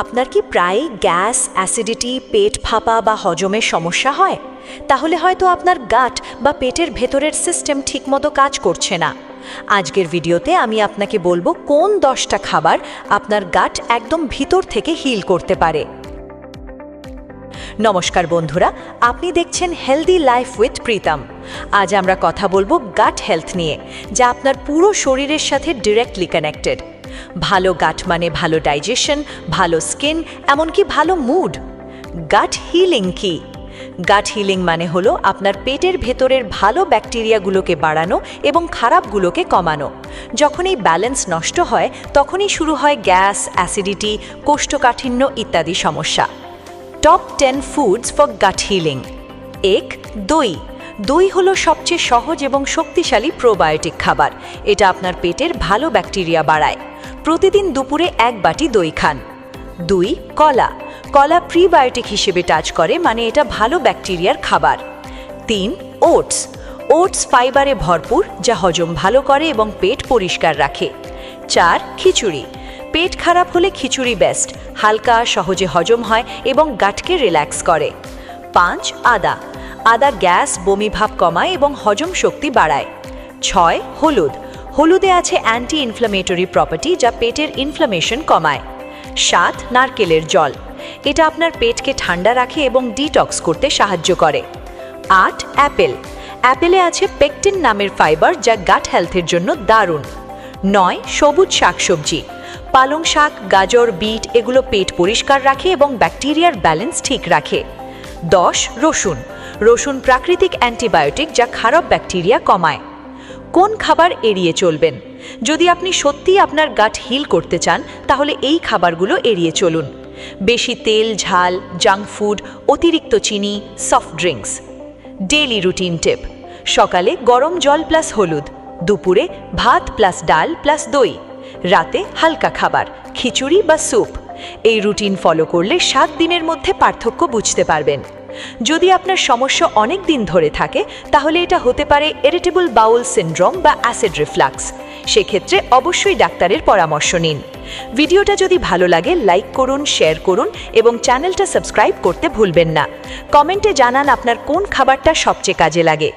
আপনার কি প্রায় গ্যাস, অ্যাসিডিটি, পেট ফাঁপা বা হজমের সমস্যা হয়? তাহলে হয়তো আপনার গাট বা পেটের ভেতরের সিস্টেম ঠিকমতো কাজ করছে না। আজকের ভিডিওতে আমি আপনাকে বলবো কোন 10টা খাবার আপনার গাট একদম ভিতর থেকে হিল করতে পারে। নমস্কার বন্ধুরা, আপনি দেখছেন হেলদি লাইফ উইথ প্রীতম। আজ আমরা কথা বলবো গাট হেলথ নিয়ে, যা আপনার পুরো শরীরের সাথে ডিরেক্টলি কানেক্টেড। ভালো গাট মানে ভালো ডাইজেশন, ভালো স্কিন, এমনকি ভালো মুড। গাট হিলিং কি? গাট হিলিং মানে হলো আপনার পেটের ভেতরের ভালো ব্যাকটেরিয়াগুলোকে বাড়ানো এবং খারাপগুলোকে কমানো। যখন এই ব্যালেন্স নষ্ট হয়, তখনই শুরু হয় গ্যাস, অ্যাসিডিটি, কোষ্ঠকাঠিন্য ইত্যাদি সমস্যা। Top 10 foods for gut healing. 1. দই। দই হলো সবচেয়ে সহজ এবং শক্তিশালী প্রোবায়োটিক খাবার। এটা আপনার পেটের ভালো ব্যাকটেরিয়া বাড়ায়। প্রতিদিন দুপুরে 1 বাটি দই খান। 2. কলা। কলা প্রিবায়োটিক হিসেবে কাজ করে, মানে এটা ভালো ব্যাকটেরিয়ার খাবার। 3. ওটস। ওটস ফাইবারে ভরপুর, যা হজম ভালো করে এবং পেট পরিষ্কার রাখে। 4. খিচুড়ি। পেট খারাপ হলে খিচুড়ি বেস্ট, হালকা, সহজে হজম হয় এবং গাটকে রিল্যাক্স করে। 5. আদা। আদা গ্যাস, বমি ভাব কমায় এবং হজম শক্তি বাড়ায়। 6. হলুদ। হলুদে আছে অ্যান্টি ইনফ্ল্যামেটরি প্রপার্টি, যা পেটের ইনফ্ল্যামেশন কমায়। 7. নারকেলের জল। এটা আপনার পেটকে ঠান্ডা রাখে এবং ডিটক্স করতে সাহায্য করে। 8. অ্যাপেল। অ্যাপেলে আছে পেকটিন নামের ফাইবার, যা গাট হেলথের জন্য দারুণ। 9. সবুজ শাকসবজি। পালং শাক, গাজর, বিট এগুলো পেট পরিষ্কার রাখে এবং ব্যাকটেরিয়ার ব্যালেন্স ঠিক রাখে। 10. রসুন। রসুন প্রাকৃতিক অ্যান্টিবায়োটিক, যা খারাপ ব্যাকটেরিয়া কমায়। কোন খাবার এড়িয়ে চলবেন? যদি আপনি সত্যিই আপনার গাট হিল করতে চান, তাহলে এই খাবারগুলো এড়িয়ে চলুন। বেশি তেল, ঝাল, জাঙ্ক ফুড, অতিরিক্ত চিনি, সফট ড্রিঙ্কস। ডেইলি রুটিন টিপ: সকালে গরম জল প্লাস হলুদ, দুপুরে ভাত প্লাস ডাল প্লাস দই, রাতে হালকা খাবার, খিচুড়ি বা স্যুপ। এই রুটিন ফলো করলে 7 দিনের মধ্যে পার্থক্য বুঝতে পারবেন। যদি আপনার সমস্যা অনেক দিন ধরে থাকে, তাহলে এটা হতে পারে ইরিটেবল বাউল সিনড্রোম বা অ্যাসিড রিফ্লাক্স। সেক্ষেত্রে অবশ্যই ডাক্তারের পরামর্শ নিন। ভিডিওটা যদি ভালো লাগে, লাইক করুন, শেয়ার করুন এবং চ্যানেলটা সাবস্ক্রাইব করতে ভুলবেন না। কমেন্টে জানান আপনার কোন খাবারটা সবচেয়ে কাজে লাগে।